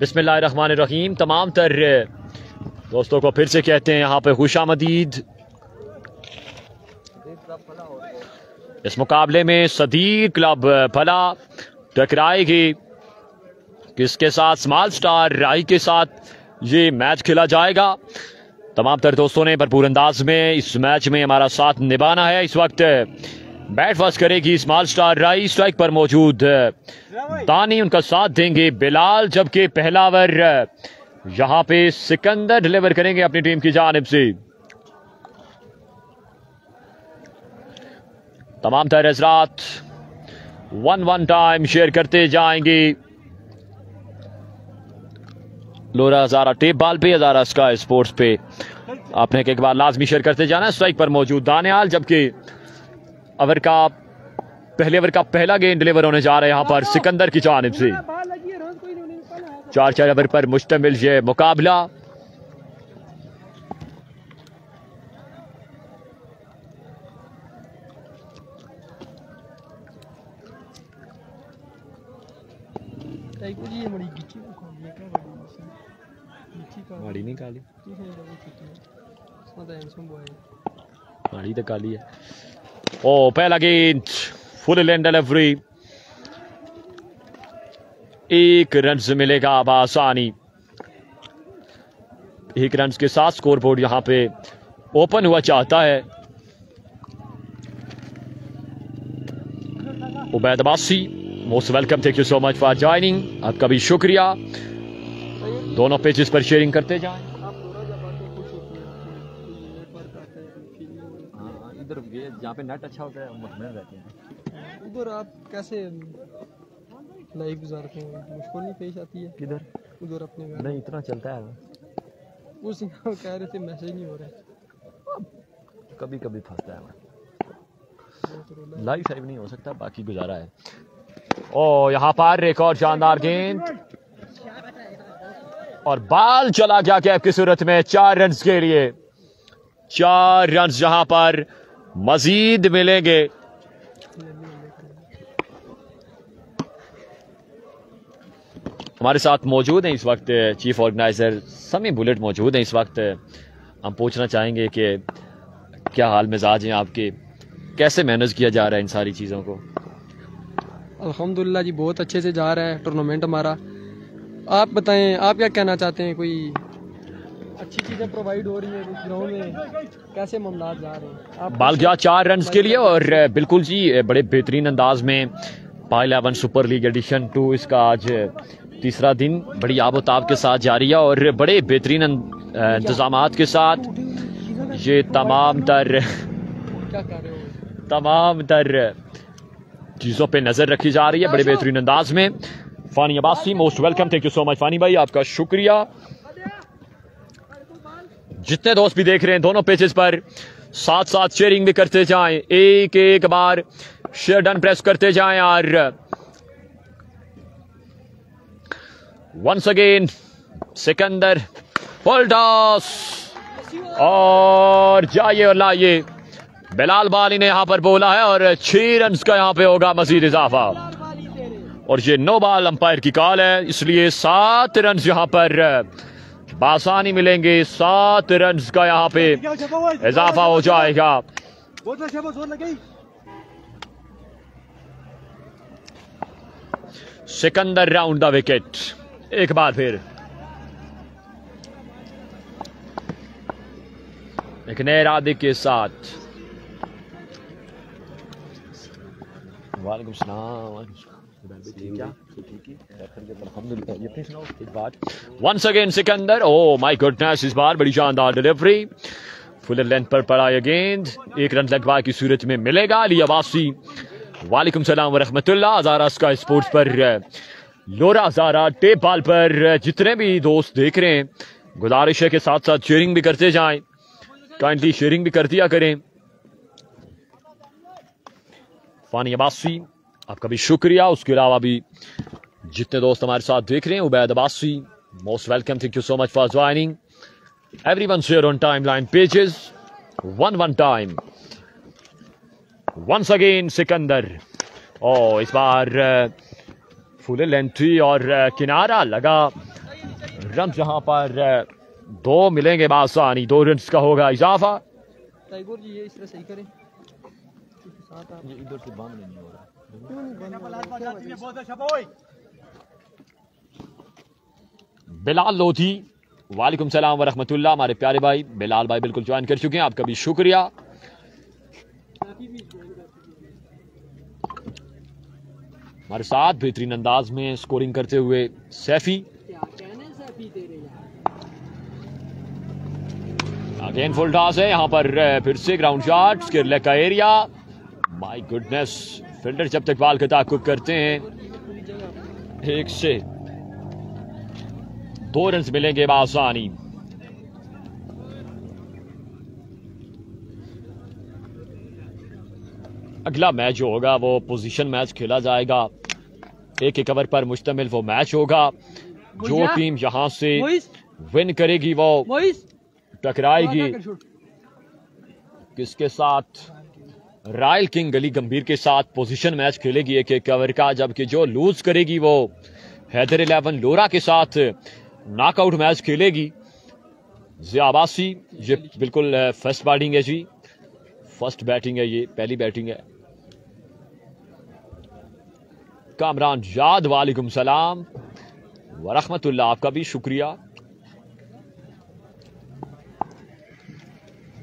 बिस्मिल्लाहिर्रहमानिर्रहीम। तमाम तर दोस्तों को फिर से कहते हैं यहाँ पे खुशामदीद। इस मुकाबले में सदीर क्लब फला टकराएगी किसके साथ? स्मॉल स्टार राई के साथ ये मैच खेला जाएगा। तमाम तर दोस्तों ने भरपूर अंदाज में इस मैच में हमारा साथ निभाना है। इस वक्त बैट फर्स्ट करेगी स्मॉल स्टार राई, स्ट्राइक पर मौजूद दानी उनका साथ देंगे बिलाल, जबकि पहला ओवर यहां पे सिकंदर डिलीवर करेंगे अपनी टीम की जानिब से। तमाम तर हज़रात 1-1 टाइम शेयर करते जाएंगे। लोरा हजारा टेप बाल पे, हजारा स्काई स्पोर्ट्स पे आपने एक बार लाजमी शेयर करते जाना। स्ट्राइक पर मौजूद दानियाल, जबकि पहले ओवर का पहला गेंद डिलीवर होने जा रहा है यहां पर सिकंदर की जानिब से। 4 ओवर पर मुश्तमिल ये मुकाबला। माड़ी नहीं काली, माड़ी तो काली है। ओ पहला गेंद फुल लेंथ डिलीवरी, 1 रन से मिलेगा आसानी। 1 रन के साथ स्कोर बोर्ड यहां पे ओपन हुआ चाहता है। Ubaid Abbasi, most welcome, thank you so much for joining. आपका भी शुक्रिया। दोनों पेजेस पर शेयरिंग करते जाएं। इधर जहाँ पे नेट अच्छा होता है मुतमईन रहते हैं। उधर आप कैसे लाइफ गुजारते हैं? मुश्किल नहीं पेश आती है? किधर? उधर अपने घर नहीं, इतना चलता है। उस कह रहे थे मैसेज नहीं हो रहा, कभी कभी फंसता है। लाइव नहीं हो सकता, बाकी गुजारा है। ओ यहाँ पर एक और शानदार गेंद और बाल चला गया कैप की सूरत में 4 रन के लिए। 4 रन जहां पर मजीद मिलेंगे। हमारे साथ मौजूद हैं इस वक्त चीफ ऑर्गेनाइजर समी बुलेट मौजूद हैं इस वक्त। हम पूछना चाहेंगे कि क्या हाल मिजाज हैं आपके, कैसे मैनेज किया जा रहा है इन सारी चीज़ों को? अल्हम्दुलिल्लाह जी, बहुत अच्छे से जा रहा है टूर्नामेंट हमारा। आप बताएं, आप क्या कहना चाहते हैं? कोई अच्छी चीज़ें प्रोवाइड हो रही है ग्राउंड में? कैसे मामला जा रहे हैं? आप बाल गया 4 रन के लिए और बिल्कुल जी बड़े बेहतरीन अंदाज में पाई 11 सुपर लीग एडिशन 2 इसका आज तीसरा दिन बड़ी आबोताब के साथ जारी है और बड़े बेहतरीन इंतजामात के साथ ये तमाम तर चीज़ों पे नज़र रखी जा रही है बड़े बेहतरीन अंदाज में। Fani Abbasi, most welcome, thank you so much Fani भाई, आपका शुक्रिया। जितने दोस्त भी देख रहे हैं दोनों पेजेस पर साथ साथ शेयरिंग भी करते जाएं। एक बार शेयर डन प्रेस करते जाएं और once again Sikandar full toss और जाइए और लाइए। बिलाल बाली ने यहां पर बोला है और 6 रन का यहां पे होगा मजीद इजाफा और ये नो बॉल अंपायर की कॉल है, इसलिए 7 रन यहां पर बासानी मिलेंगे। 7 रन का यहां पे इजाफा हो जाएगा। Sikandar round the wicket. एक बार फिर एक नए इरादे के साथ। वालेकुम सलाम। Once again Sikandar, oh my goodness, इस बार बड़ी शानदार डिलीवरी, फुल लेंथ पर पड़ा यह गेंद, 1 रन लगवा की सूरत में मिलेगा। अली अब्बासी, वालेकुम सलाम व रहमतुल्लाह। हजारा स्काई स्पोर्ट्स पर लोरा हजारा टेप बाल पर जितने भी दोस्त देख रहे हैं गुजारिश है के साथ साथ शेयरिंग भी करते जाएं, काइंडली शेयरिंग भी कर दिया करें। फानी अब्बासी, आपका भी शुक्रिया। उसके अलावा भी जितने दोस्त हमारे साथ देख रहे हैं, Ubaid Abbasi, most welcome, thank you so much for joining. Everyone share on timeline pages 1-1 time. Once again Sikandar, इस बार फुल लेंथ थी और किनारा लगा रन यहां पर 2 मिलेंगे बासानी, 2 रन का होगा इजाफा। टाइगर जी ये इस तरह सही करें, इधर से बंद नहीं हो रहा। बिलाल लोधी, वालेकुम सलाम व रहमतुल्लाह। हमारे प्यारे भाई बिलाल भाई बिल्कुल ज्वाइन कर चुके हैं, आपका भी शुक्रिया। हमारे साथ बेहतरीन अंदाज में स्कोरिंग करते हुए सैफी। अगेन फुल टॉस है यहां पर, फिर से ग्राउंड शॉट, स्क्वायर लेग का एरिया। माय गुडनेस, फील्डर जब तक बॉल का ताक़ुब करते हैं 1 से 2 रन मिलेंगे बासानी। अगला मैच जो होगा वो पोजीशन मैच खेला जाएगा, एक ओवर पर मुश्तमिल वो मैच होगा। जो टीम यहां से विन करेगी वो टकराएगी किसके साथ, रॉयल किंग गली गंभीर के साथ पोजीशन मैच खेलेगी एक ओवर का, जबकि जो लूज करेगी वो हैदर 11 लोरा के साथ नॉकआउट मैच खेलेगी। जिया अब्बासी, ये बिल्कुल फर्स्ट बैटिंग है जी, फर्स्ट बैटिंग है, ये पहली बैटिंग है। कामरान जाद, वालेकुम सलाम व रहमतुल्लाह, आपका भी शुक्रिया।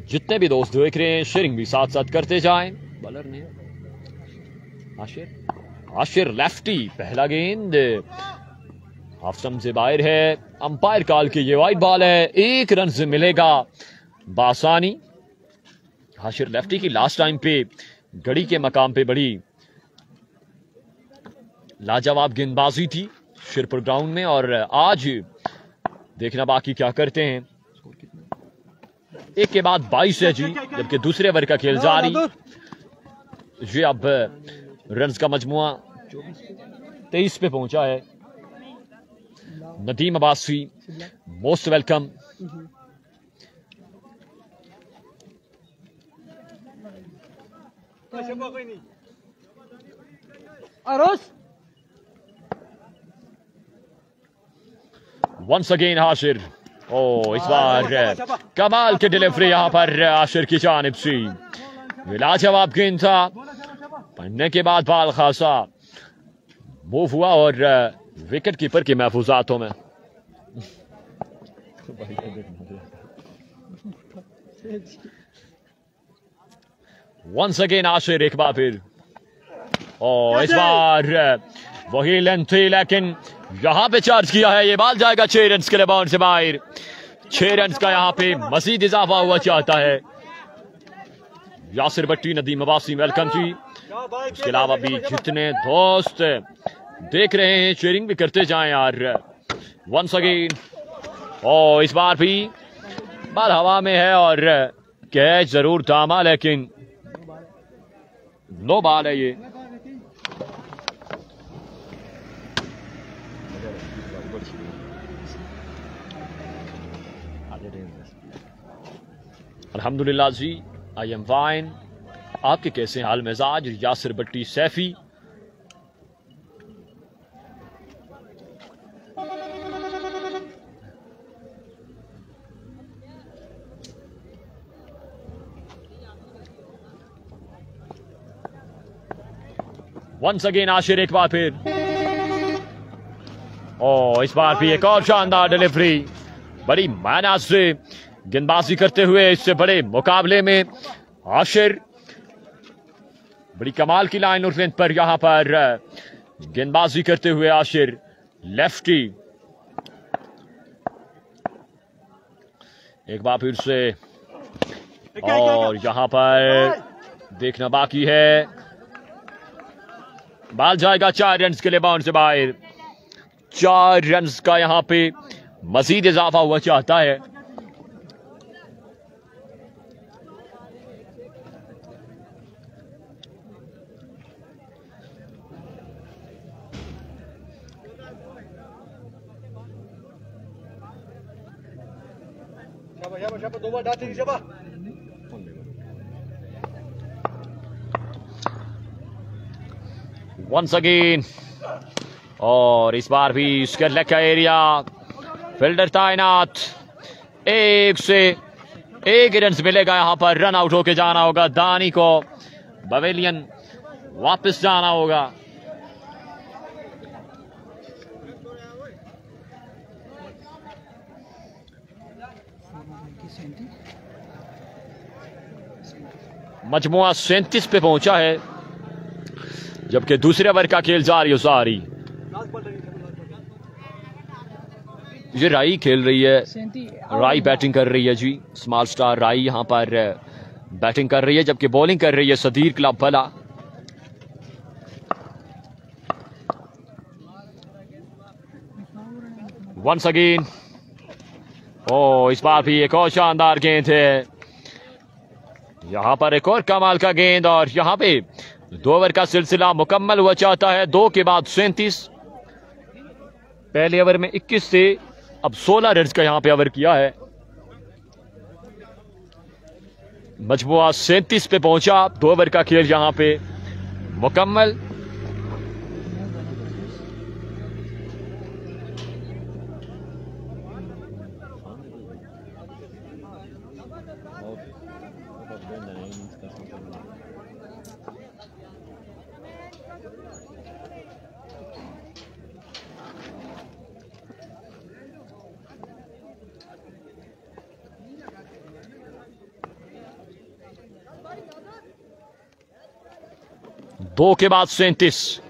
जितने भी दोस्त देख रहे हैं शेयरिंग भी साथ साथ करते जाएं। बॉलर ने आशिर लेफ्टी, पहला गेंद हाफ से बाहर है, अंपायर कॉल की ये वाइड बॉल है, 1 रन से मिलेगा बासानी। आशिर लेफ्टी की लास्ट टाइम पे गड़ी के मकाम पे बड़ी लाजवाब गेंदबाजी थी शिरपुर ग्राउंड में, और आज देखना बाकी क्या करते हैं। 1 के बाद 22 है जी, जबकि दूसरे ओवर का खेल जारी। ये अब रन का मजमुआ 23 पे पहुंचा है। Nadeem Abbasi, most welcome. Once again Hashir, इस बार कमाल की डिलीवरी यहां पर आशिर की जानिब से, लाजवाब गेंद था, पढ़ने के बाद बाल खासा मूव हुआ और विकेट कीपर की महफूजातों में। वंस अगेन आशिर, एक बार फिर, इस बार वही लेंथ थी, लेकिन यहां पे चार्ज किया है, ये बॉल जाएगा 6 रन के लिए बाउंड से बाहर। 6 रन का यहां पे मजीद इजाफा हुआ चाहता है। यासिर भट्टी, नदीम अब्बासी, वेलकम जी। इसके अलावा भी जितने दोस्त देख रहे हैं शेयरिंग भी करते जाएं यार। वंस अगेन, इस बार भी बॉल हवा में है और कैच जरूर थामा, लेकिन नो बॉल है ये। अल्हम्दुलिल्लाह जी, आई एम फाइन। आपके कैसे हाल मिजाज? यासिर भट्टी, सैफी। वंस अगेन आशिर, एक बार फिर, इस बार भी एक और शानदार डिलीवरी, बड़ी मेहनत से गेंदबाजी करते हुए इससे बड़े मुकाबले में आशिर बड़ी कमाल की लाइन और लेंथ पर यहां पर गेंदबाजी करते हुए आशिर लेफ्टी। एक बार फिर से, और यहां पर देखना बाकी है, बॉल जाएगा 4 रन के लिए बाउंड से बाहर। 4 रन का यहां पे मजीद इजाफा हुआ चाहता है। वंस अगेन, और इस बार भी स्क्वायर लेग का एरिया, फील्डर तैनात, 1 रन मिलेगा यहां पर। रन आउट होके जाना होगा दानी को, पवेलियन वापस जाना होगा। मजमुआ 37 पे पहुंचा है, जबकि दूसरे ओवर का खेल जारी सारी। ये राई खेल रही है, राई बैटिंग कर रही है जी। स्मॉल स्टार राई यहां पर बैटिंग कर रही है, जबकि बॉलिंग कर रही है सदीर क्लब भला। वंस अगेन, इस बार भी एक और शानदार गेंद है, यहां पर एक और कमाल का गेंद। और यहां पे 2 ओवर का सिलसिला मुकम्मल हुआ चाहता है। 2 के बाद 37। पहले ओवर में 21 से अब 16 रन का यहां पे ओवर किया है। मजमुआ 37 पे पहुंचा, 2 ओवर का खेल यहां पे मुकम्मल। दो के बाद 37।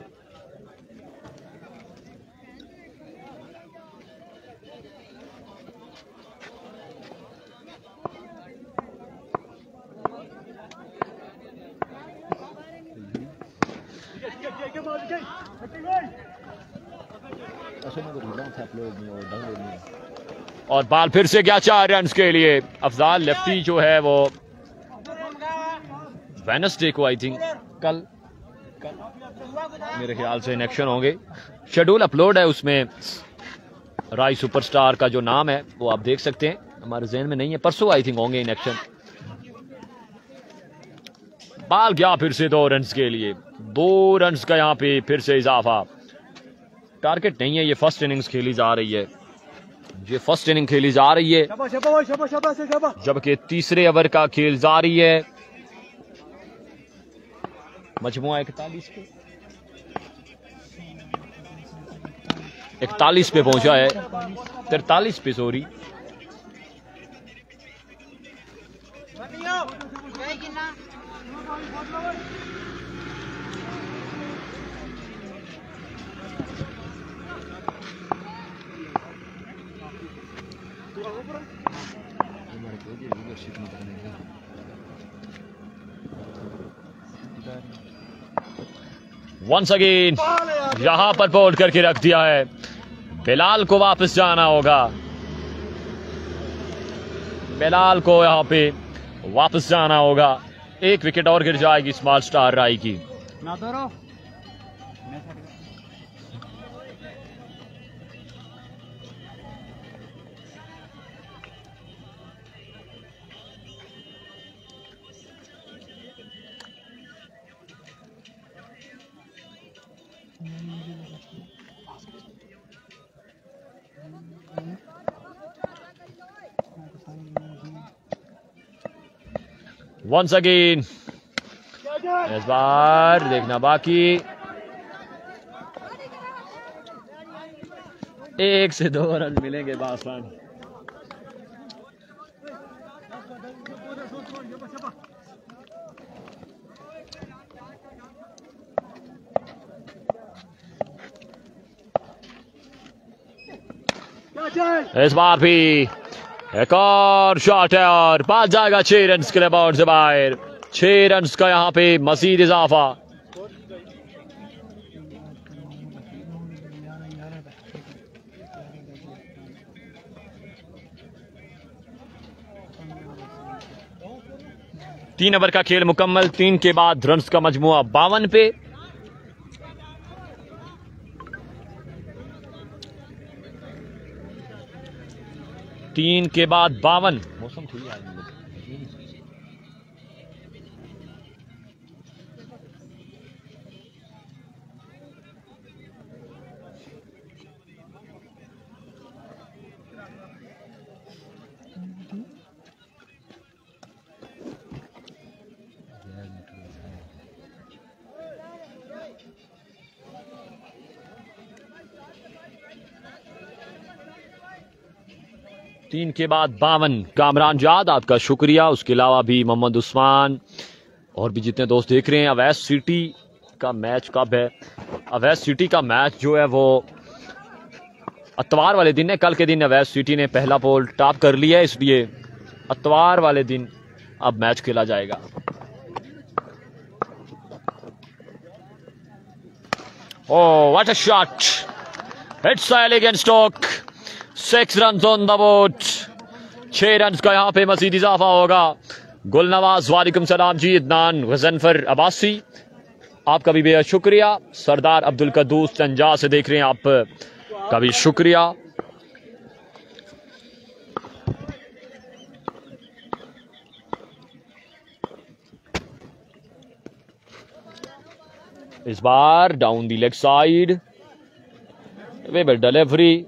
और बाल फिर से गया 4 रन के लिए। अफजाल लेफ्टी जो है वो वेडनेसडे को, आई थिंक कल मेरे ख्याल से इनेक्शन होंगे। शेड्यूल अपलोड है, उसमें राय सुपरस्टार का जो नाम है वो आप देख सकते हैं, हमारे जहन में नहीं है। परसों आई थिंक होंगे इनेक्शन। बाल गया फिर से 2 रन के लिए। 2 रन का यहां पे फिर से इजाफा। टारगेट नहीं है, ये फर्स्ट इनिंग्स खेली जा रही है, ये फर्स्ट इनिंग खेली जा रही है, जबकि तीसरे ओवर का खेल जारी है। मजमुआ 41 पे पहुंचा है, 43 पे सॉरी। वंस अगेन यहां पर बोल्ड करके रख दिया है। बिलाल को वापस जाना होगा, बिलाल को यहां पे वापस जाना होगा। 1 विकेट और गिर जाएगी स्मॉल स्टार राय की। वंस अगेन, इस बार देखना बाकी। 1 से 2 रन मिलेंगे बासवान। इस बार भी एक और शॉट है और बात जाएगा 6 रन के लिए बाउंड से बाहर। 6 रन का यहां पे मजीद इजाफा। तीन ओवर का खेल मुकम्मल। 3 के बाद रन का मजमुआ 52 पे। तीन के बाद 52। मौसम ठीक है। 3 के बाद 52। कामरान जाद आपका शुक्रिया। उसके अलावा भी मोहम्मद उस्मान और भी जितने दोस्त देख रहे हैं। अवैस सिटी का मैच कब है? अवैस सिटी का मैच जो है वो इतवार वाले दिन है। कल के दिन अवैस सिटी ने पहला पोल टॉप कर लिया है, इसलिए इतवार वाले दिन अब मैच खेला जाएगा। Oh, what a shot! It's sail against Stoke. 6 runs on the board. 6 runs का यहाँ पे मजीद इजाफा होगा। गुलनवाज वालेकुम सलाम जी। इदनान गजनफर अब्बासी आपका भी बेहद शुक्रिया। सरदार अब्दुल कद्दूस तंजा से देख रहे हैं आप का भी शुक्रिया। इस बार डाउन दी लेग साइड वेबर डिलीवरी।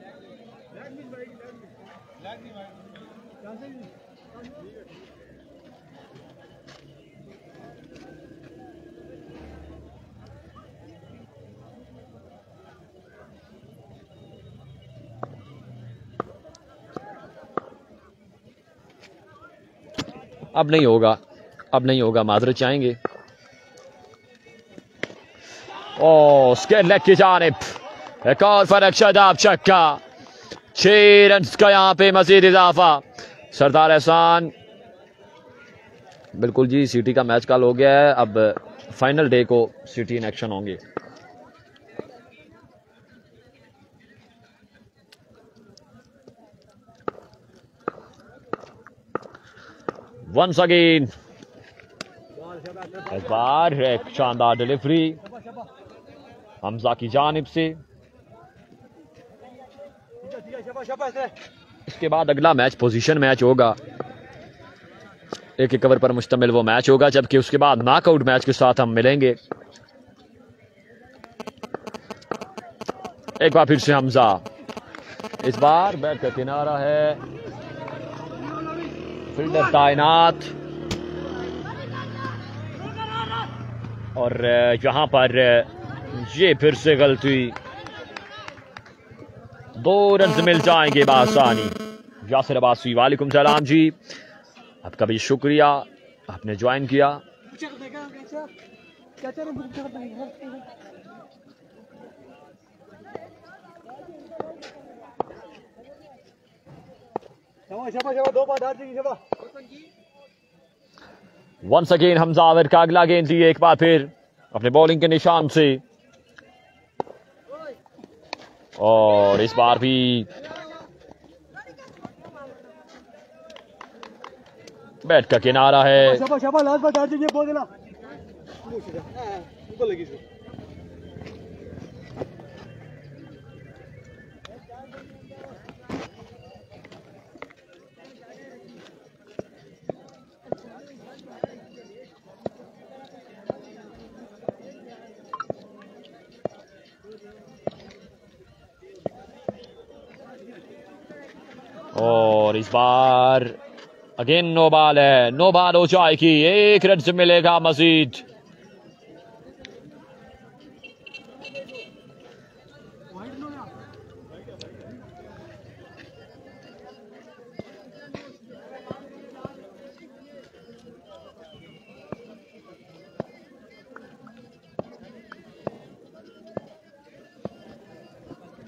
अब नहीं होगा, अब नहीं होगा, माजरत चाहेंगे। ओ स्केल लेग की जानिब एक और फर्क शादाब छक्का। 6 रन्स का यहाँ पे मजीद इजाफा। सरदार एहसान बिल्कुल जी। सिटी का मैच कल हो गया है, अब फाइनल डे को सिटी इन एक्शन होंगे। वंस अगेन एक बार एक शानदार डिलीवरी हमजा की जानिब से। इसके बाद अगला मैच पोजीशन मैच होगा। एक ओवर पर मुश्तमिल वो मैच होगा, जबकि उसके बाद नॉकआउट मैच के साथ हम मिलेंगे। एक बार फिर से हमजा, इस बार बैट का किनारा है, फील्डर तैनात और यहां पर ये फिर से गलती। 2 रन मिल जाएंगे बासानी। यासिर अब्बासी वालेकुम सलाम जी, आपका भी शुक्रिया, आपने ज्वाइन किया। वंस अगेन हमजावर का अगला गेंद लिए एक बार फिर अपने बॉलिंग के निशान से, और इस बार भी बैट का किनारा है। और इस बार अगेन नो बॉल है, नो बॉल हो जाएगी। 1 रन से मिलेगा मजीद।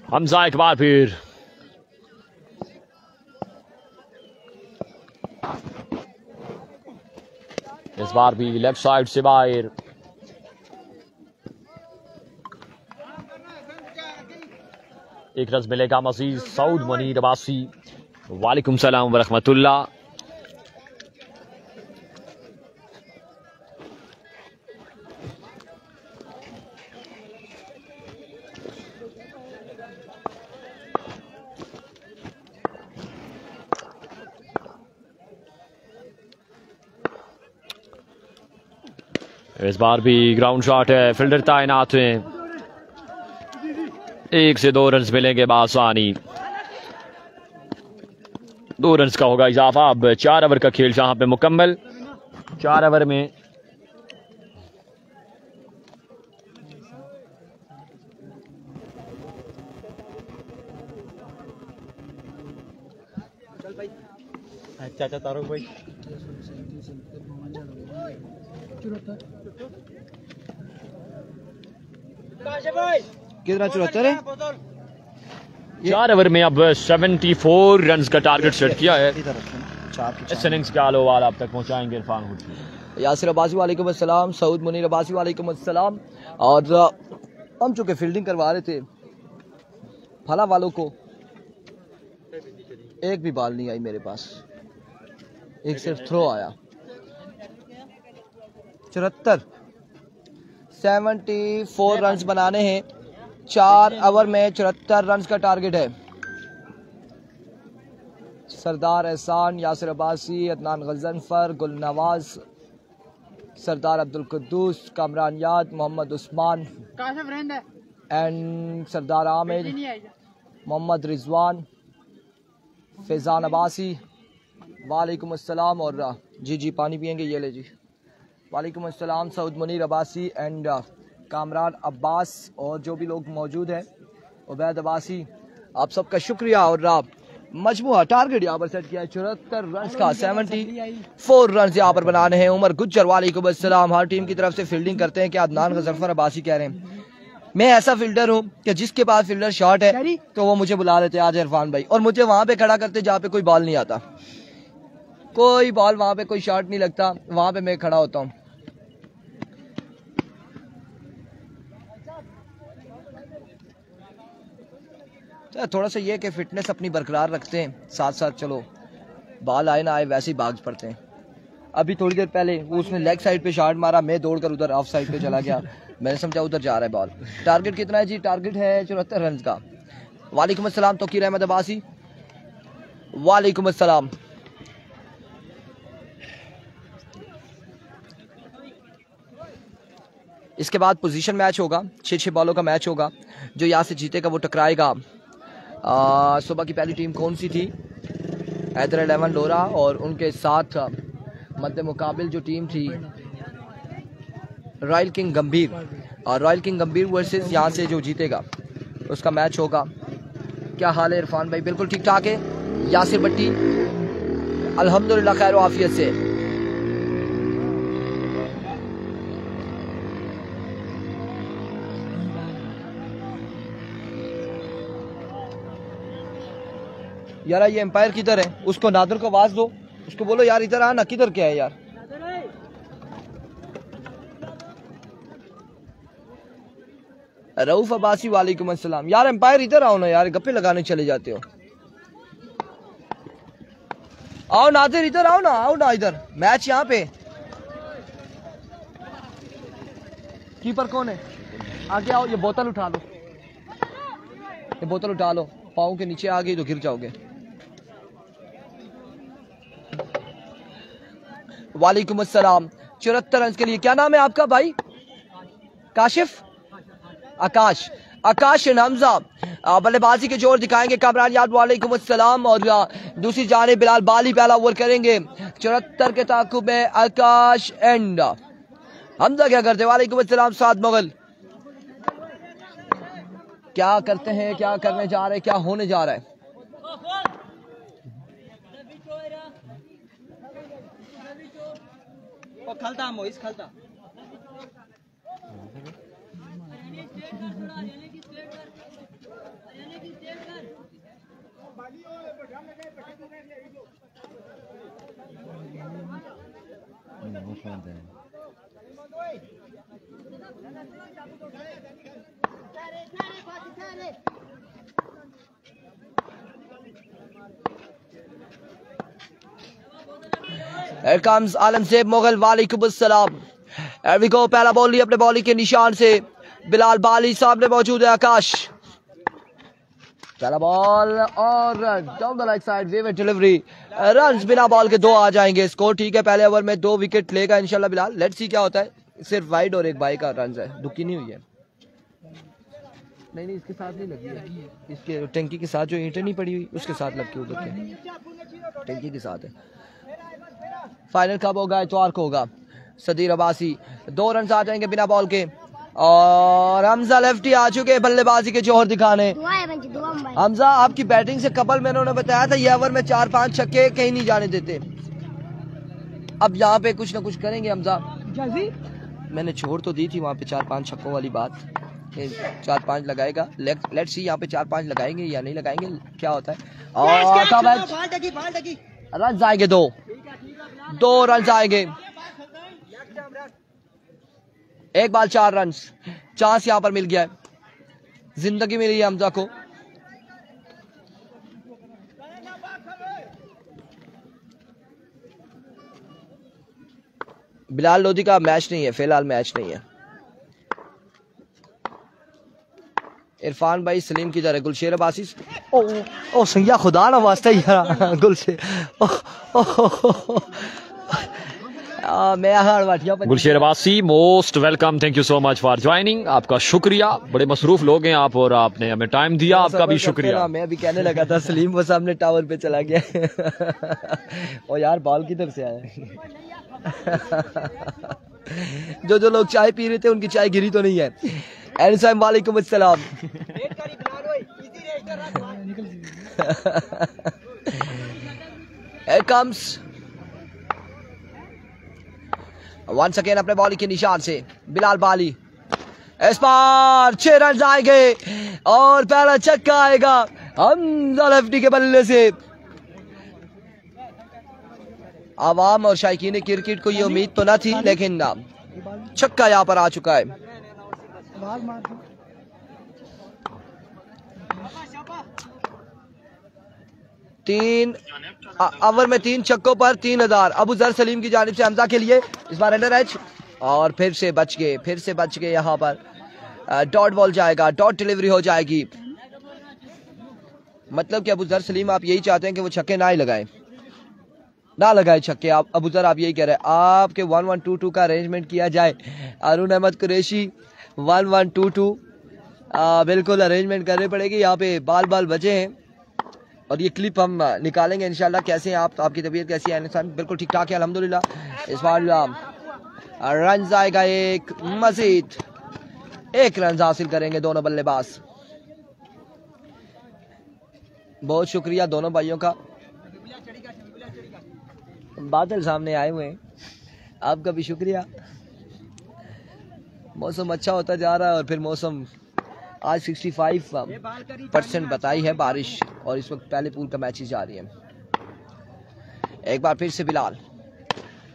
हमजा एक बार फिर, इस बार भी लेफ्ट साइड से बाहर। एक रन मिलेगा मजीद। सऊद मुनीर अब्बासी वालेकुम सलाम व रहमतुल्लाह। इस बार भी ग्राउंड शॉट है, फील्डर तैनात हैं। 1 से 2 रन मिलेंगे बासानी। 2 रन का होगा इजाफा। अब 4 ओवर का खेल जहां पे मुकम्मल। 4 ओवर में चाचा तारुक भाई कितना 74 है? 4 ओवर में अब 74 रन का टारगेट सेट किया है। इस इनिंग्स के आलो वाल आप तक पहुंचाएंगे इरफान हुड्डी। यासिर अब्बासी वालेकुम अस्सलाम, सऊद मुनीर अब्बासी वालेकुम अस्सलाम। और हम चूँकि फील्डिंग करवा रहे थे, फला वालों को एक भी बॉल नहीं आई मेरे पास, एक सिर्फ थ्रो आया। 74 रन बनाने हैं, 4 ओवर में 74 रन का टारगेट है। सरदार एहसान, यासिर अब्बासी, अदनान गजनफर, गुलनवाज, सरदार अब्दुल कुद्दूस, कामरान याद, मोहम्मद उस्मान एंड सरदार आमिर, मोहम्मद रिजवान, फैज़ान अब्बासी, वालेकुम अस्सलाम। और जी पानी पियेंगे, ये ले जी। वालेकुम अस्सलाम, सऊद मुनीर अब्बासी एंड कामरान अब्बास और जो भी लोग मौजूद हैं, उबैद अब्बासी, आप सबका शुक्रिया। और मजमुआ टारगेट यहाँ पर सेट किया है 74 रन का, 74 रन यहाँ पर बनाने हैं। उमर गुज्जर वालेकुम अस्सलाम, हर टीम की तरफ से फील्डिंग करते हैं। क्या अदनान गजनफर अब्बासी कह रहे हैं मैं ऐसा फील्डर हूँ कि जिसके पास फील्डर शॉट है तो वो मुझे बुला लेते हैं, आज इरफान भाई, और मुझे वहां पे खड़ा करते जहाँ पे कोई बॉल नहीं आता, कोई बॉल वहां पे कोई शॉट नहीं लगता, वहां पे मैं खड़ा होता हूँ। तो थोड़ा सा ये कि फिटनेस अपनी बरकरार रखते हैं, साथ साथ चलो बॉल आए ना आए वैसे ही भाग पड़ते हैं। अभी थोड़ी देर पहले वो उसने लेग साइड पे शॉट मारा, मैं दौड़कर उधर ऑफ साइड पे चला गया, मैंने समझा उधर जा रहा है बॉल। टारगेट कितना है जी? टारगेट है 74 रन का। वालेकुम अस्सलाम तोकीर अहमद अब्बासी, वालेकुम अस्सलाम। इसके बाद पोजीशन मैच होगा, 6 बॉलों का मैच होगा, जो यहाँ से जीतेगा वो टकराएगा। सुबह की पहली टीम कौन सी थी? हैदर 11 लोरा, और उनके साथ मद्दे मुकाबिल जो टीम थी रॉयल किंग गंभीर, और रॉयल किंग गंभीर वर्सेस यहाँ से जो जीतेगा उसका मैच होगा। क्या हाल है इरफान भाई? बिल्कुल ठीक ठाक है। यासिर भट्टी अल्हम्दुलिल्लाह खैर आफियत से। यार ये एम्पायर किधर है? उसको नादर को आवाज दो, उसको बोलो यार इधर आना, किधर क्या है यार? रऊफ अब्बासी वालेकुम अस्सलाम। यार एम्पायर इधर आओ ना यार, गप्पे लगाने चले जाते हो। आओ नादिर इधर आओ ना इधर, मैच यहाँ पे। कीपर कौन है? आगे आओ, ये बोतल उठा लो, ये बोतल उठा लो, पाँव के नीचे आ गई तो गिर जाओगे। वालेकुम अस्सलाम। 74 रन के लिए क्या नाम है आपका भाई? काशिफ, आकाश हमजा बल्लेबाजी के जोर दिखाएंगे। कामरान याद वालेकुम अस्सलाम। और दूसरी जाने बिलाल बाली पहला ओवर करेंगे। 74 के ताकुब में आकाश एंड हमजा क्या करते? वालेकुम अस्सलाम। साद मुगल क्या करते हैं, क्या करने जा रहे हैं, क्या होने जा रहा है? खलता मोइस खलता Here comes आलमज़ेब मुगल वालेकुम अस्सलाम। Here we go, पहला बॉल लिया अपने बॉलिंग के निशान से, बिलाल बाली सामने मौजूद है। आकाश पहला बॉल और down the leg side, wave delivery, runs बिना बॉल के 2 आ जाएंगे। स्कोर ठीक है, पहले ओवर में 2 विकेट लेगा इंशाल्लाह बिलाल। लेट्स सी क्या होता है। सिर्फ वाइड और एक बाई का रन है, दुखी नहीं हुई है। नहीं इसके साथ नहीं लगी है, इसके टंकी के साथ जो ईंटें नहीं पड़ी हुई उसके साथ लग के उधर के टंकी के साथ है। फाइनल कब होगा? इतवार को होगा। सदीर अब्बासी 2 रन आ जाएंगे बिना बॉल के। और हमजा लेफ्टी आ चुके बल्लेबाजी के जोहर दिखाने। हमजा आपकी बैटिंग से कबल मैंने उन्हें बताया था ये ओवर में 4-5 छक्के कहीं नहीं जाने देते। अब यहाँ पे कुछ ना कुछ करेंगे हमजा। मैंने छोड़ तो दी थी वहाँ पे 4-5 छक्कों वाली बात, 4-5 लगाएगा। लेट्स सी यहाँ पे 4-5 लगाएंगे या नहीं लगाएंगे, क्या होता है। और रन आएंगे, 2 रन आएंगे। 1 बाल 4 रन, चांस यहाँ पर मिल गया है, जिंदगी मिली है हमजा को। बिलाल लोधी का मैच नहीं है फिलहाल, मैच नहीं है। इरफान भाई सलीम की तरह गुलशेर अब्बासी। ओ सैया खुदा ना वास्ता यार Gulsher. Gulsher Abbasi most welcome, thank you so much for joining. आपका शुक्रिया, बड़े मसरूफ लोग हैं आप और आपने हमें टाइम दिया, आपका भी शुक्रिया। मैं भी कहने लगा था सलीम वो सामने टावर पे चला गया। और यार बॉल किधर से आया। जो लोग चाय पी रहे थे उनकी चाय गिरी तो नहीं है। वालेकुम अस्सलाम। Here comes once again अपने बॉलिंग के निशान से बिलाल बाली। इस बार 6 रन आएंगे और पहला छक्का आएगा हमजा लेफ्टी के बल्ले से। आवाम और शायकीन क्रिकेट को ये उम्मीद तो ना थी, लेकिन छक्का यहाँ पर आ चुका है। तीन ओवर में 3 छक्कों पर 3000 अबू जर सलीम की जानिब से हमजा के लिए। इस बार अंडर एज और फिर से बच गए यहाँ पर। डॉट बॉल जाएगा, डॉट डिलीवरी हो जाएगी। मतलब कि अबू जर सलीम आप यही चाहते हैं कि वो छक्के ना लगाए छक्के। आप अबू जर आप यही कह रहे हैं आपके 1122 का अरेंजमेंट किया जाए। अरुण अहमद कुरैशी 1122 बिल्कुल अरेंजमेंट करनी पड़ेगी। यहाँ पे बाल बचे हैं और ये क्लिप हम निकालेंगे इंशाल्लाह। कैसे हैं आप, आपकी तबीयत कैसी है? बिल्कुल ठीक ठाक है अल्हम्दुलिल्लाह। इस बार रन आएगा एक, मजीद 1 रन हासिल करेंगे दोनों बल्लेबाज। बहुत शुक्रिया दोनों भाइयों का। बादल सामने आए हुए हैं, आपका भी शुक्रिया। मौसम अच्छा होता जा रहा है और फिर मौसम आज 65% बताई है बारिश और इस वक्त पहले पूल का मैचेस जा रही है। एक बार फिर से Bilal.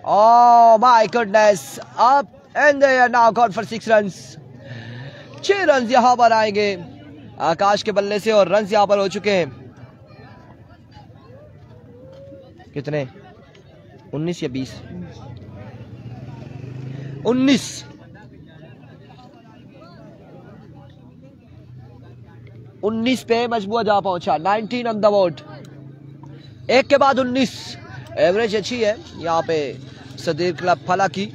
Oh my goodness, up and they are now got for 6 runs. 6 run यहां पर आएंगे आकाश के बल्ले से और रन यहां पर हो चुके हैं कितने, 19 या 20? 19 पे मजबूआ जा पहुंचा। 19 ऑन द बोर्ड, 1 के बाद 19। एवरेज अच्छी है यहाँ पे सदीर क्लब फला की।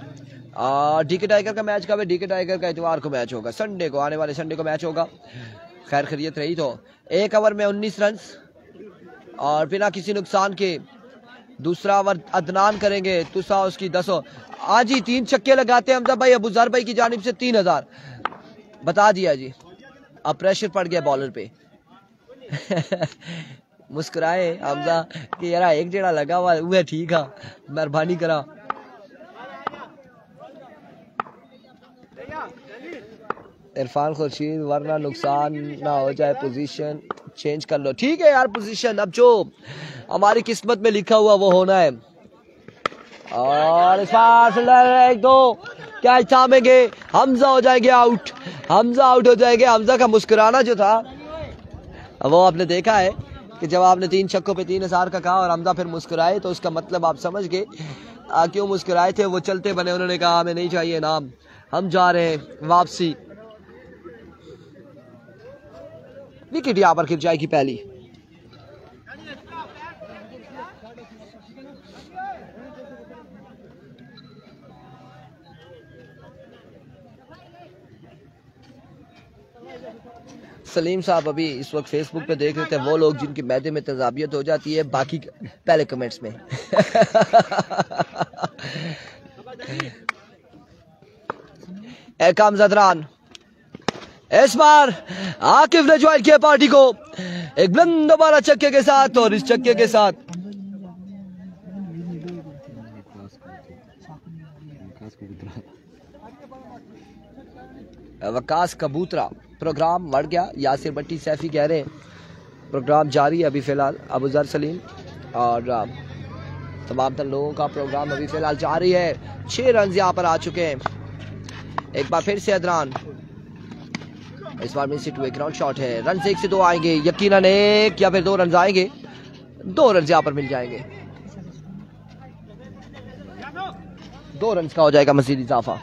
डीके टाइगर का मैच कब है? डीके टाइगर का इतवार को मैच होगा, संडे को, आने वाले संडे को मैच होगा। खैर खैरियत रही तो 1 ओवर में 19 रन और बिना किसी नुकसान के दूसरा ओवर अदनान करेंगे तुसा उसकी 10। आज ही 3 छक्के लगाते हैं हमजा भाई अबू जर भाई की जानिब से 3000 बता दिया जी। अब प्रेशर पड़ गया बॉलर पे। मुस्कुराए हमजा कि यार एक जेड़ा लगा हुआ वो ठीक है, मेहरबानी करा। इरफान खुर्शीद वरना नुकसान ना हो जाए, पोजीशन चेंज कर लो। ठीक है यार, पोजीशन अब जो हमारी किस्मत में लिखा हुआ वो होना है। और इस बार 1-2 कैच थामेंगे, हमजा हो जाएंगे आउट। हमजा आउट हो जाएंगे। हमजा का मुस्कुराना जो था वो आपने देखा है कि जब आपने 3 छक्कों पे 3000 का कहा और हमजा फिर मुस्कुराए तो उसका मतलब आप समझ गए क्यों मुस्कुराए थे। वो चलते बने, उन्होंने कहा हमें नहीं चाहिए नाम, हम जा रहे हैं वापसी। विकेट यहां पर गिर जाएगी पहली। सलीम साहब अभी इस वक्त फेसबुक पे देख रहे थे वो लोग जिनकी मैदे में तेजाबियत हो जाती है, बाकी पहले कमेंट्स में। एकाम जदरान। इस बार आकिफ ने ज्वाइन किया पार्टी को एक बुलंद दोबारा छक्के के साथ, और इस छक्के के साथ वकास कबूतरा प्रोग्राम बढ़ गया। यासिर भट्टी सैफी कह रहे हैं प्रोग्राम जारी है अभी फिलहाल। अबूजर सलीम और तमाम तर लोगों का प्रोग्राम अभी फिलहाल जारी है। 6 रन यहाँ पर आ चुके हैं। एक बार फिर से अदरान, इस बार मिस टू एक ग्राउंड शॉट है। रन 1 से 2 आएंगे यकीनन, 1 या फिर 2 रन आएंगे। 2 रन यहाँ पर मिल जाएंगे, 2 रन का हो जाएगा मजीद इजाफा।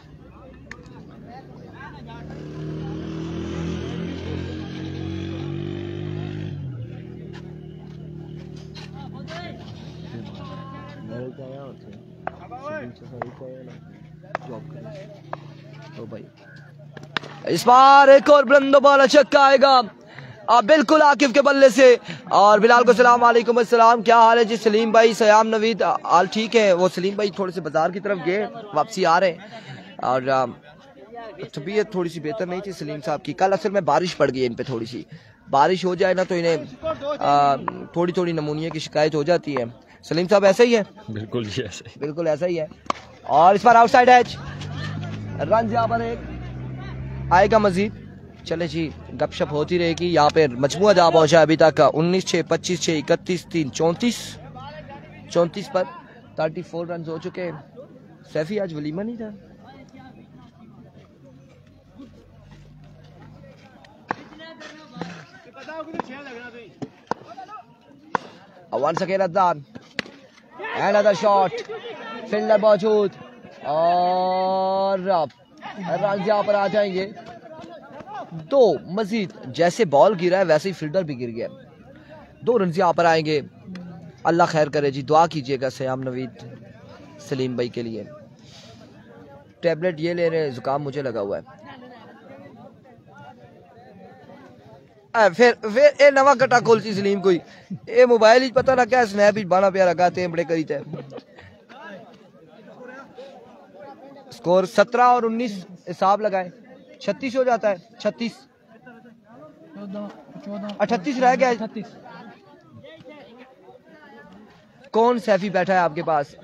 तो भाई इस बार एक और बुलंद वाला छक्का आएगा बिल्कुल आकिफ के बल्ले से। और बिलाल को सलाम वालेकुम अस्सलाम, क्या हाल है जी सलीम भाई? सयाम नवीद हाल ठीक है। वो सलीम भाई थोड़े से बाजार की तरफ गए, वापसी आ रहे हैं और तबीयत थोड़ी सी बेहतर नहीं थी सलीम साहब की। कल असल में बारिश पड़ गई इन पे, थोड़ी सी बारिश हो जाए ना तो इन्हें थोड़ी थोड़ी नमूनिया की शिकायत हो जाती है। सलीम साहब ऐसा ही है? बिल्कुल जी ऐसा ही, बिल्कुल ऐसा ही है। और इस बार आउटसाइड एज, रन यहाँ पर एक आएगा मजीद। चले जी गपशप होती रहेगी। यहाँ पे मजमुआ जहाँ पहुंचा अभी तक 19-6, 25-6, 31-3, 34 पर 34 रन हो चुके हैं। सैफी आज वलीमा नहीं था। Once again Adnan, another shot, fielder मौजूद और रन यहाँ पर आ जाएंगे 2 मजीद। जैसे बॉल गिरा है वैसे ही फील्डर भी गिर गया। 2 रन यहाँ पर आएंगे। अल्लाह खैर करे जी, दुआ कीजिएगा सयाम नवीद सलीम भाई के लिए। टैबलेट ये ले रहे हैं, जुकाम मुझे लगा हुआ है। फिर ए नवा कटा खोलती सलीम कोई ए मोबाइल ही पता ना क्या स्नैप ही बाना प्यारा लगाते हैं बड़े करी थे। स्कोर 17 और 19 हिसाब लगाए 36 हो जाता है। 36 38 रह गया। कौन सैफी बैठा है आपके पास?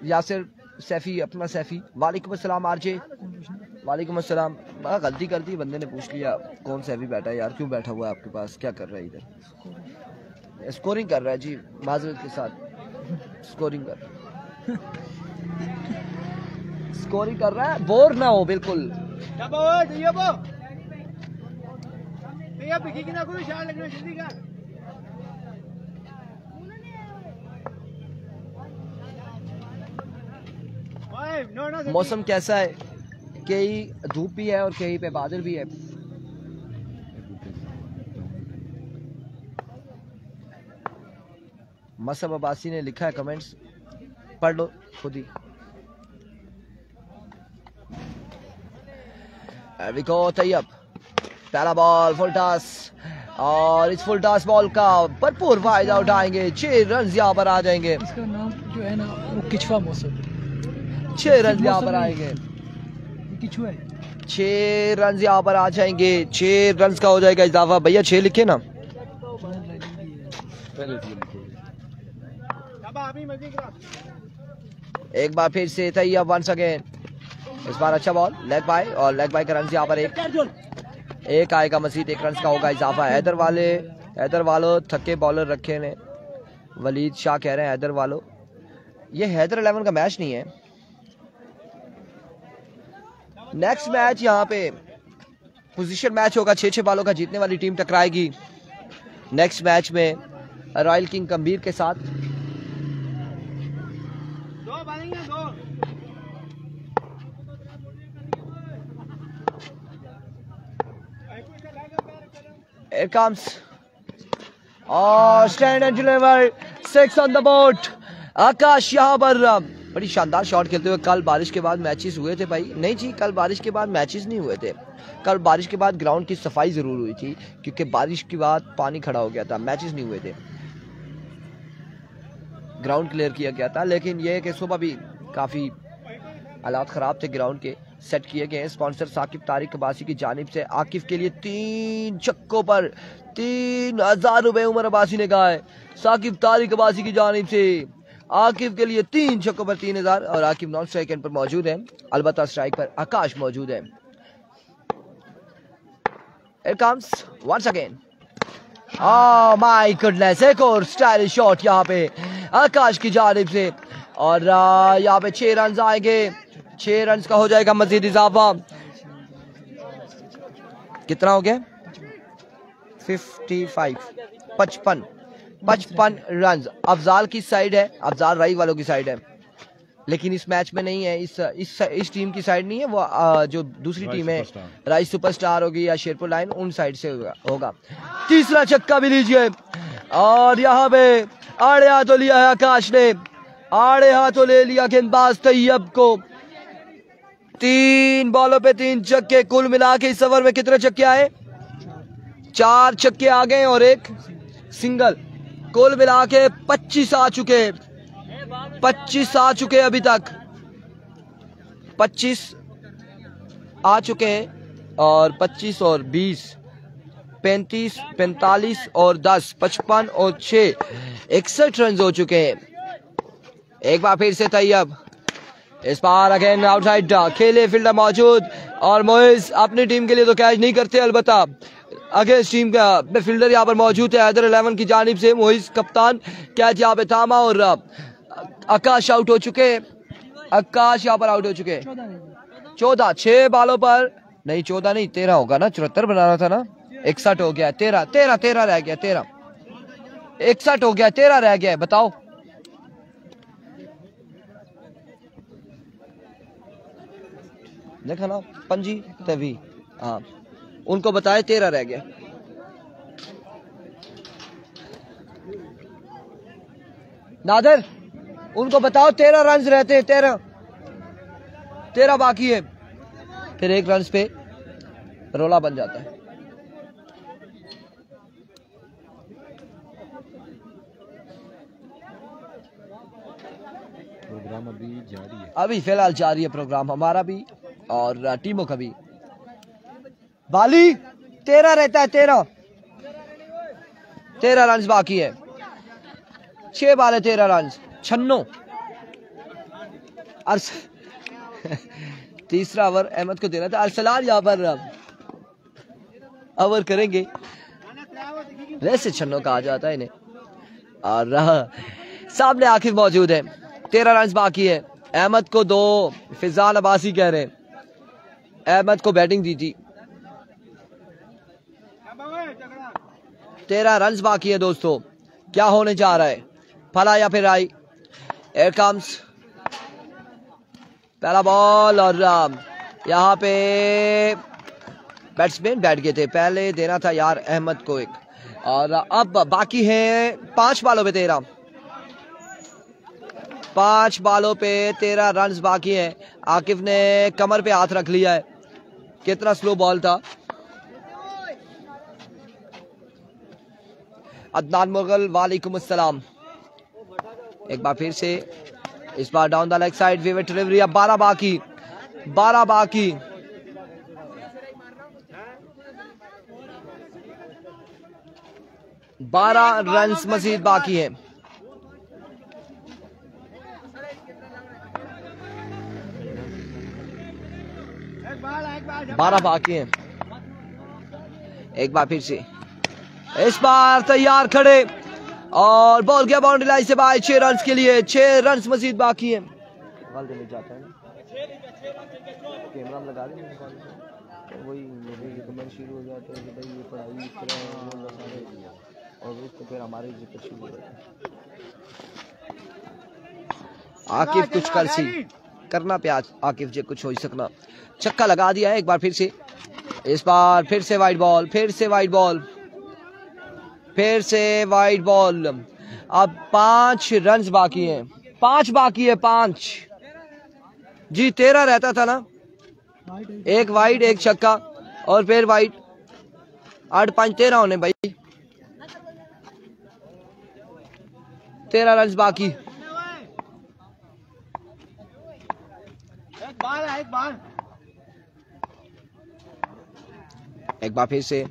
यासिर सैफी, अपना सैफी। वालेकुम अस्सलाम आरजे। वालेकुम अस्सलाम। बड़ा गलती कर दी, बंदे ने पूछ लिया कौन सैफी बैठा है। यार क्यों बैठा हुआ है आपके पास, क्या कर रहा है इधर? स्कोरिंग कर रहा है जी, माजरत के साथ स्कोरिंग कर रहा है। स्कोरिंग कर रहा है, बोर ना हो बिल्कुल। मौसम कैसा है? कहीं धूप भी है और कहीं पे बादल भी है। मसब अब्बासी ने लिखा है, कमेंट्स पढ़ लो खुद ही। तैयब पहला बॉल फुल टॉस और इस फुल टॉस बॉल का भरपूर फायदा उठाएंगे। 6 रन यहाँ पर आ जाएंगे। इसका नाम जो है ना वो किचवा मौसम। 6 रन यहाँ पर आएंगे। 6 रन यहाँ पर आ जाएंगे। 6 रन का हो जाएगा इजाफा। भैया 6 लिखे ना। एक बार फिर से तैयब वंस अगेन। इस बार अच्छा बॉल लेग बाय और लेग बाय का रन यहाँ पर एक आएगा मजीद। 1 रन का होगा इजाफा। हैदर वालो थके बॉलर रखे ने। वलीद शाह कह रहे हैं हैदर वालो। ये हैदर 11 का मैच नहीं है। नेक्स्ट मैच यहाँ पे पोजीशन मैच होगा। 6-6 बालों का जीतने वाली टीम टकराएगी नेक्स्ट मैच में रॉयल किंग कम्बीर के साथ। Here comes और stand and deliver 6 on the board. Akash यहाँ पर बड़ी शानदार शॉट खेलते हुए। कल बारिश के बाद मैचेस हुए थे भाई? नहीं जी, कल बारिश के बाद मैचेस नहीं हुए थे। कल बारिश के बाद ग्राउंड की सफाई जरूर हुई थी क्योंकि बारिश के बाद पानी खड़ा हो गया था। मैचेस नहीं हुए थे, ग्राउंड क्लियर किया गया था। लेकिन यह है कि सुबह भी काफ़ी हालात ख़राब थे ग्राउंड के, सेट किए गए हैं। स्पॉन्सर साकिब तारिक अब्बासी की जानिब से आकिफ के लिए 3 छक्कों पर 3000 रुपए उमर अब्बासी ने कहा है। साकिब तारिक अब्बासी की जानिब से आकिफ के लिए 3 छक्कों पर 3000 और आकिफ नॉन स्ट्राइक एंड पर मौजूद है, अलबत्ता स्ट्राइक पर आकाश मौजूद है। Here comes once again. Oh my goodness, एक और स्टाइलिश शॉट यहाँ पे आकाश की जानिब से और यहाँ पे 6 रन आएंगे। 6 रन का हो जाएगा मजीद इजाफा। कितना हो गया? 55 रन अफजाल की साइड है, अफजाल राई वालों की साइड है, लेकिन इस मैच में नहीं है। इस टीम की साइड नहीं है, वो जो दूसरी टीम है राई सुपरस्टार होगी या शेरपुर लाइन, उन साइड से होगा। तीसरा छक्का भी लीजिए और यहाँ पे आड़े हाथों लिया है आकाश ने, आड़े हाथों ले लिया गेंदबाज तैयब को। 3 बॉलों पे 3 छक्के, कुल मिला के इस ओवर में कितने छक्के आए? 4 छक्के आ गए और 1 सिंगल। कुल मिला के 25 आ चुके, 25 आ चुके अभी तक, 25 आ चुके हैं और 25 और 20 35 45 और 10 55 और 6 61 रन हो चुके हैं। एक बार फिर से तैयब, इस बार अगेन आउटसाइड खेले फील्डर मौजूद और मोइज अपनी टीम के लिए तो कैच नहीं करते, अलबत्ता अगेंस्ट टीम का फील्डर यहाँ पर मौजूद है। हैदर 11 की जानिब से मोइज कप्तान कैच यहाँ पे थामा और आकाश आउट हो चुके, आकाश यहाँ पर आउट हो चुके। 14 6 बालों पर नहीं, 14 नहीं 13 होगा ना, 74 बनाना था ना, 61 हो गया, 13 रह गया, 13 61 हो गया, 13 रह गया है। बताओ देखा ना, पंजी तभी, हाँ उनको बताए 13 रह गया। नादर उनको बताओ 13 रन रहते हैं, 13 बाकी है, फिर 1 रन पे रोला बन जाता है। प्रोग्राम अभी जारी है, अभी फिलहाल जारी है प्रोग्राम हमारा भी और टीमों का भी। बाली 13 रहता है, 13 रन बाकी है, 6 बाले 13 रन, 96। तीसरा ओवर अहमद को देना था, अरसलान यहाँ पर ओवर करेंगे, वैसे 96 कहा जाता है इन्हें। और सामने आखिर मौजूद है, 13 रन बाकी है। अहमद को 2 फिजान अब्बासी कह रहे हैं, अहमद को बैटिंग दी थी। 13 रन बाकी है दोस्तों, क्या होने जा रहा है? फला या फिर आई? एयर कम्स पहला बॉल और यहाँ पे बैट्समैन बैठ गए थे, पहले देना था यार अहमद को एक। और अब बाकी है 5 बालों पे 13, 5 बालों पे 13 रन बाकी है। आकिफ ने कमर पे हाथ रख लिया है, कितना स्लो बॉल था। अदनान मुगल वालेकुम अस्सलाम, एक बार फिर से, इस बार डाउन द लेग साइड विवेट डिलीवरी। अब 12 बाकी, 12 बाकी, बारह रन मजीद बाकी है। बारह बाकी है। एक बार फिर से, इस बार तैयार खड़े और बॉल गया बाउंड्री लाइन से बाहर। 6 रन के लिए 6 रन मजीद बाकी है। जाता है ना, कैमरा लगा दें तो वही कमेंट शुरू हो जाते हैं कि भाई ये पढ़ाई इस तरह और उसको फिर हमारे जिक्र शुरू हो जाता है। आकिफ कुछ कर सी करना पे आकिफ जे कुछ हो ही सकना। छक्का लगा दिया है एक बार फिर से, इस बार फिर से वाइड बॉल, फिर से वाइड बॉल, फिर से वाइड बॉल। अब 5 रन बाकी हैं, 5 बाकी है, 5 जी। 13 रहता था ना, एक वाइड एक छक्का और फिर वाइड, 8 5 13 होने भाई। 13 रन बाकी। एक बार फिर से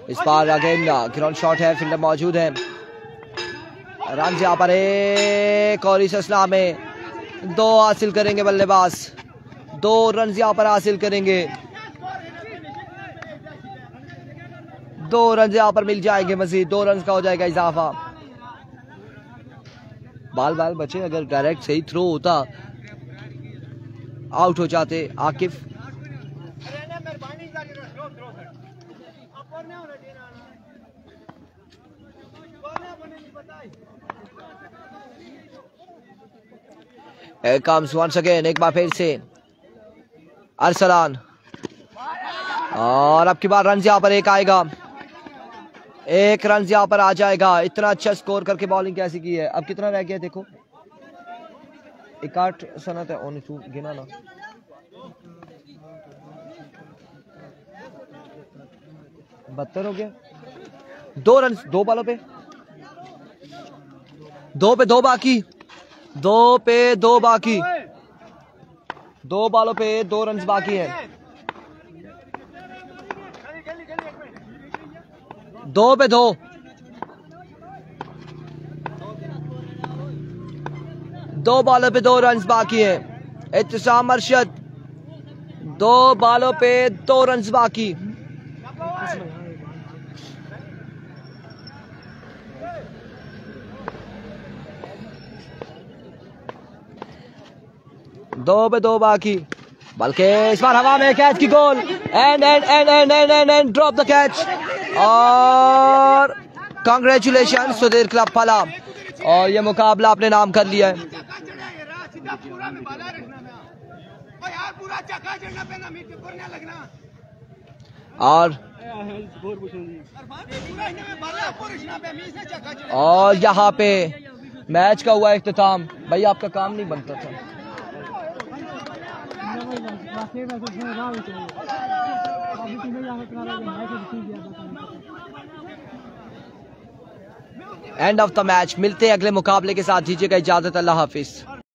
इस बार अगेन ग्राउंड शॉट है, फील्डर मौजूद है। रन यहाँ पर एक और इस असला में 2 हासिल करेंगे बल्लेबाज, 2 रन यहाँ पर हासिल करेंगे, 2 रन यहाँ पर मिल जाएंगे, मजीद 2 रन का हो जाएगा इजाफा। बाल बचे, अगर डायरेक्ट सही थ्रो होता आउट हो जाते आकिफ। कम्स वंस अगेन, एक बार फिर से अरसलान, और अब की बार रन यहाँ पर एक आएगा, 1 रन यहाँ पर आ जाएगा। इतना अच्छा स्कोर करके बॉलिंग कैसी की है। अब कितना रह गया देखो, 61 सनत है, गिना ना, बहत्तर हो गया। 2 रन 2 बॉलों पे, 2 पे 2 बाकी, 2 पे 2 बाकी, 2 बॉलों पे 2 रन बाकी हैं। 2 पे 2, 2 बॉलों पे 2 रन बाकी है। इत्तिसाम अरशद, 2 बॉलों पे 2 रन बाकी। दो पे 2 बाकी, बल्कि इस बार हवा में कैच की गोल, एंड ड्रॉप द कैच, और कांग्रेचुलेशन सुधीर क्लब फला, और ये मुकाबला आपने नाम कर लिया है। और यहाँ पे मैच का हुआ इख्तिताम। भाई आपका काम नहीं बनता था। End of the match. मिलते हैं अगले मुकाबले के साथ, दीजिएगा इजाजत, अल्लाह हाफिज।